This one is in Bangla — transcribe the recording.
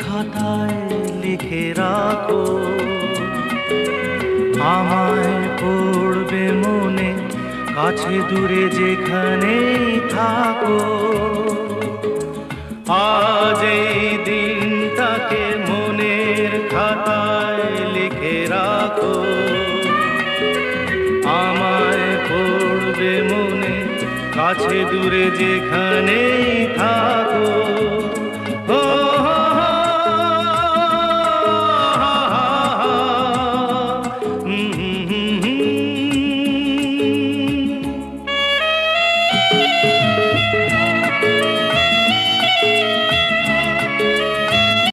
খাতায় লিখে রাখো, আমায় পড়বে মনে, কাছে দূরে যেখানেই থাকো। আজ এই দিনটাকে মনের খাতায় লিখে রাখো, আমায় পড়বে মনে, কাছে দূরে যেখানেই থাকো।